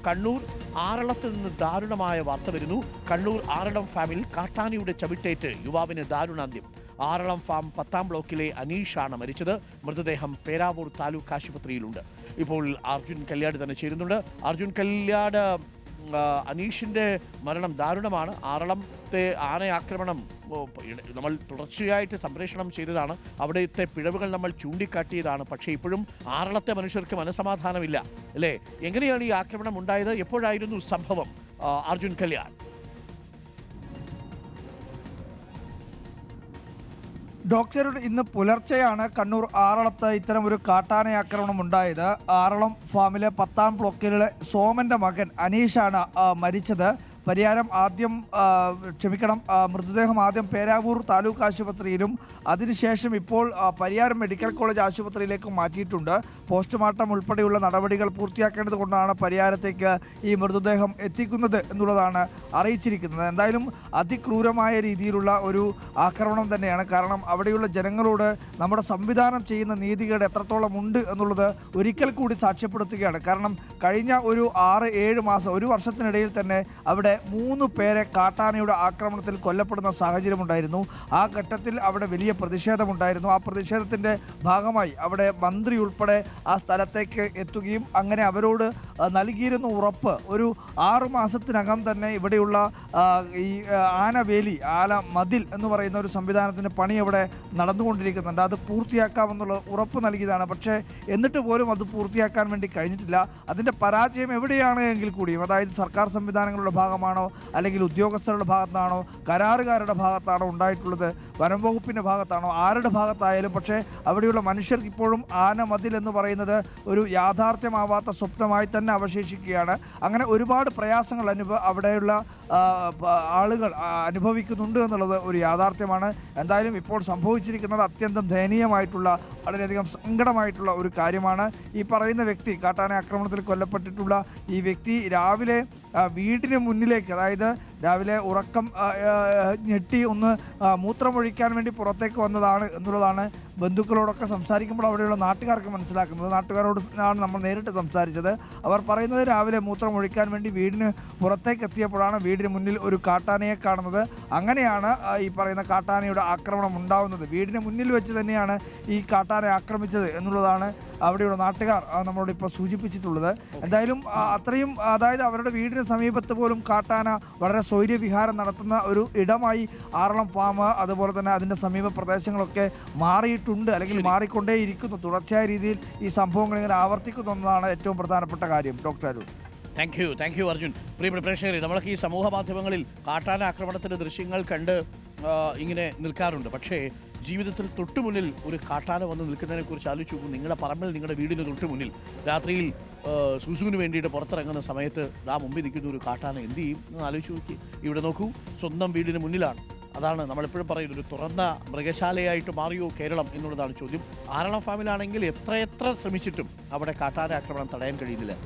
കണ്ണൂർ ആറളത്ത് നിന്ന് ദാരുണമായ വാർത്ത വരുന്നു. കണ്ണൂർ ആറളം ഫാമിൽ കാട്ടാനയുടെ ചവിട്ടേറ്റ് യുവാവിന് ദാരുണാന്ത്യം. ആറളം ഫാം 10-ാം ബ്ലോക്കിലെ അനീഷാണ് മരിച്ചത്. മൃതദേഹം പേരാവൂർ താലൂക്ക് ആശുപത്രിയിലുണ്ട്. ഇപ്പോൾ അർജുൻ കല്യാട് തന്നെ ചേരുന്നുണ്ട്. അർജുൻ കല്യാട്, അനീഷിൻ്റെ മരണം ദാരുണമാണ്. ആറളത്തെ ആനയാക്രമണം നമ്മൾ തുടർച്ചയായിട്ട് സംപ്രേഷണം ചെയ്തതാണ്. അവിടുത്തെ പിഴവുകൾ നമ്മൾ ചൂണ്ടിക്കാട്ടിയതാണ്. പക്ഷേ ഇപ്പോഴും ആറളത്തെ മനുഷ്യർക്ക് മനസമാധാനമില്ല, അല്ലേ? എങ്ങനെയാണ് ഈ ആക്രമണം ഉണ്ടായത്? എപ്പോഴായിരുന്നു സംഭവം, അർജുൻ കല്യാൺ? ഡോക്ടറുടെ ഇന്ന് പുലർച്ചെയാണ് കണ്ണൂർ ആറളത്ത് ഇത്തരം ഒരു കാട്ടാനയാക്രമണം ഉണ്ടായത്. ആറളം ഫാമിലെ 10-ാം ബ്ലോക്കിലെ സോമന്റെ മകൻ അനീഷാണ് മരിച്ചത്. മൃതദേഹം ആദ്യം പേരാവൂർ താലൂക്ക് ആശുപത്രിയിലും അതിനുശേഷം ഇപ്പോൾ പരിയാരം മെഡിക്കൽ കോളേജ് ആശുപത്രിയിലേക്കും മാറ്റിയിട്ടുണ്ട്. പോസ്റ്റ്മോർട്ടം ഉൾപ്പെടെയുള്ള നടപടികൾ പൂർത്തിയാക്കേണ്ടത് കൊണ്ടാണ് പരിയാരത്തേക്ക് ഈ മൃതദേഹം എത്തിക്കുന്നത് എന്നുള്ളതാണ് അറിയിച്ചിരിക്കുന്നത്. എന്തായാലും അതിക്രൂരമായ രീതിയിലുള്ള ഒരു ആക്രമണം തന്നെയാണ്. കാരണം അവിടെയുള്ള ജനങ്ങളോട് നമ്മുടെ സംവിധാനം ചെയ്യുന്ന നീതികേട് എത്രത്തോളം ഉണ്ട് എന്നുള്ളത് ഒരിക്കൽ കൂടി സാക്ഷ്യപ്പെടുത്തുകയാണ്. കാരണം കഴിഞ്ഞ ഒരു 6-7 മാസം, ഒരു വർഷത്തിനിടയിൽ തന്നെ അവിടെ 3 പേരെ കാട്ടാനയുടെ ആക്രമണത്തിൽ കൊല്ലപ്പെടുന്ന സാഹചര്യമുണ്ടായിരുന്നു. ആ ഘട്ടത്തിൽ അവിടെ വലിയ പ്രതിഷേധമുണ്ടായിരുന്നു. ആ പ്രതിഷേധത്തിൻ്റെ ഭാഗമായി അവിടെ മന്ത്രി ഉൾപ്പെടെ ആ സ്ഥലത്തേക്ക് എത്തുകയും അങ്ങനെ അവരോട് നൽകിയിരുന്ന ഉറപ്പ് ഒരു 6 മാസത്തിനകം തന്നെ ഇവിടെയുള്ള ഈ ആനവേലി, ആന മതിൽ എന്ന് പറയുന്ന ഒരു സംവിധാനത്തിൻ്റെ പണി അവിടെ നടന്നുകൊണ്ടിരിക്കുന്നുണ്ട്. അത് പൂർത്തിയാക്കാമെന്നുള്ള ഉറപ്പ് നൽകിയതാണ്. പക്ഷേ എന്നിട്ട് പോലും അത് പൂർത്തിയാക്കാൻ വേണ്ടി കഴിഞ്ഞിട്ടില്ല. അതിൻ്റെ പരാജയം എവിടെയാണ് എങ്കിൽ കൂടിയും, അതായത് സർക്കാർ സംവിധാനങ്ങളുടെ ഭാഗമാണോ അല്ലെങ്കിൽ ഉദ്യോഗസ്ഥരുടെ ഭാഗത്താണോ കരാറുകാരുടെ ഭാഗത്താണോ ഉണ്ടായിട്ടുള്ളത്, വനം വകുപ്പിൻ്റെ ഭാഗത്താണോ, ആരുടെ ഭാഗത്തായാലും, പക്ഷേ അവിടെയുള്ള മനുഷ്യർക്ക് ഇപ്പോഴും ആന മതിൽ എന്ന് പറയുന്നത് ഒരു യാഥാർത്ഥ്യമാവാത്ത സ്വപ്നമായി തന്നെ അവശേഷിക്കുകയാണ്. അങ്ങനെ ഒരുപാട് പ്രയാസങ്ങൾ അവിടെയുള്ള ആളുകൾ അനുഭവിക്കുന്നുണ്ട് എന്നുള്ളത് ഒരു യാഥാർത്ഥ്യമാണ്. എന്തായാലും ഇപ്പോൾ സംഭവിച്ചിരിക്കുന്നത് അത്യന്തം ദയനീയമായിട്ടുള്ള, വളരെയധികം സങ്കടമായിട്ടുള്ള ഒരു കാര്യമാണ്. ഈ പറയുന്ന വ്യക്തി, കാട്ടാന ആക്രമണത്തിൽ കൊല്ലപ്പെട്ടിട്ടുള്ള ഈ വ്യക്തി രാവിലെ വീടിന് മുന്നിലേക്ക്, അതായത് രാവിലെ ഉറക്കം ഞെട്ടി ഒന്ന് മൂത്രമൊഴിക്കാൻ വേണ്ടി പുറത്തേക്ക് വന്നതാണ് എന്നുള്ളതാണ് ബന്ധുക്കളോടൊക്കെ സംസാരിക്കുമ്പോൾ അവിടെയുള്ള നാട്ടുകാർക്ക് മനസ്സിലാക്കുന്നത്. നാട്ടുകാരോട് ആണ് നമ്മൾ നേരിട്ട് സംസാരിച്ചത്. അവർ പറയുന്നത് രാവിലെ മൂത്രമൊഴിക്കാൻ വേണ്ടി വീടിന് പുറത്തേക്ക് എത്തിയപ്പോഴാണ് വീടിന് മുന്നിൽ ഒരു കാട്ടാനയെ കാണുന്നത്. അങ്ങനെയാണ് ഈ പറയുന്ന കാട്ടാനയുടെ ആക്രമണം ഉണ്ടാവുന്നത്. വീടിന് മുന്നിൽ വെച്ച് തന്നെയാണ് ഈ കാട്ടാനെ ആക്രമിച്ചത് എന്നുള്ളതാണ് അവിടെയുള്ള നാട്ടുകാർ നമ്മളോട് ഇപ്പോൾ സൂചിപ്പിച്ചിട്ടുള്ളത്. എന്തായാലും അത്രയും, അതായത് അവരുടെ വീടിന് സമീപത്ത് പോലും കാട്ടാന വളരെ സ്വൈര്യവിഹാരം നടത്തുന്ന ഒരു ഇടമായി ആറളം ഫാം, അതുപോലെ തന്നെ അതിൻ്റെ സമീപ പ്രദേശങ്ങളൊക്കെ മാറിയിട്ടുണ്ട്, അല്ലെങ്കിൽ മാറിക്കൊണ്ടേയിരിക്കുന്നു. തുടർച്ചയായ രീതിയിൽ ഈ സംഭവങ്ങൾ ഇങ്ങനെ ആവർത്തിക്കുന്നു എന്നതാണ് ഏറ്റവും പ്രധാനപ്പെട്ട കാര്യം. Doctor Arun, thank you Arjun. പ്രിയപ്പെട്ട പ്രേക്ഷകരെ, നമ്മളൊക്കെ ഈ സമൂഹ മാധ്യമങ്ങളിൽ കാട്ടാന ആക്രമണത്തിൻ്റെ ദൃശ്യങ്ങൾ കണ്ട് ഇങ്ങനെ നിൽക്കാറുണ്ട്. പക്ഷേ ജീവിതത്തിൽ തൊട്ടുമുന്നിൽ ഒരു കാട്ടാന വന്ന് നിൽക്കുന്നതിനെ കുറിച്ച് ആലോചിച്ച് നോക്കൂ. നിങ്ങളുടെ പറമ്പിൽ, നിങ്ങളുടെ വീടിന് തൊട്ട് മുന്നിൽ രാത്രിയിൽ സുസുവിന് വേണ്ടിയിട്ട് പുറത്തിറങ്ങുന്ന സമയത്ത് മുമ്പിൽ നിൽക്കുന്ന ഒരു കാട്ടാന എന്ത് ചെയ്യും എന്ന് ആലോചിച്ച് നോക്കി. ഇവിടെ നോക്കൂ, സ്വന്തം വീടിന് മുന്നിലാണ്. അതാണ് നമ്മളെപ്പോഴും പറയുന്നത്, ഒരു തുറന്ന മൃഗശാലയായിട്ട് മാറിയോ കേരളം എന്നുള്ളതാണ് ചോദ്യം. ആറളം ഫാമിലാണെങ്കിൽ എത്ര ശ്രമിച്ചിട്ടും അവിടെ കാട്ടാന ആക്രമണം തടയാൻ കഴിയുന്നില്ല.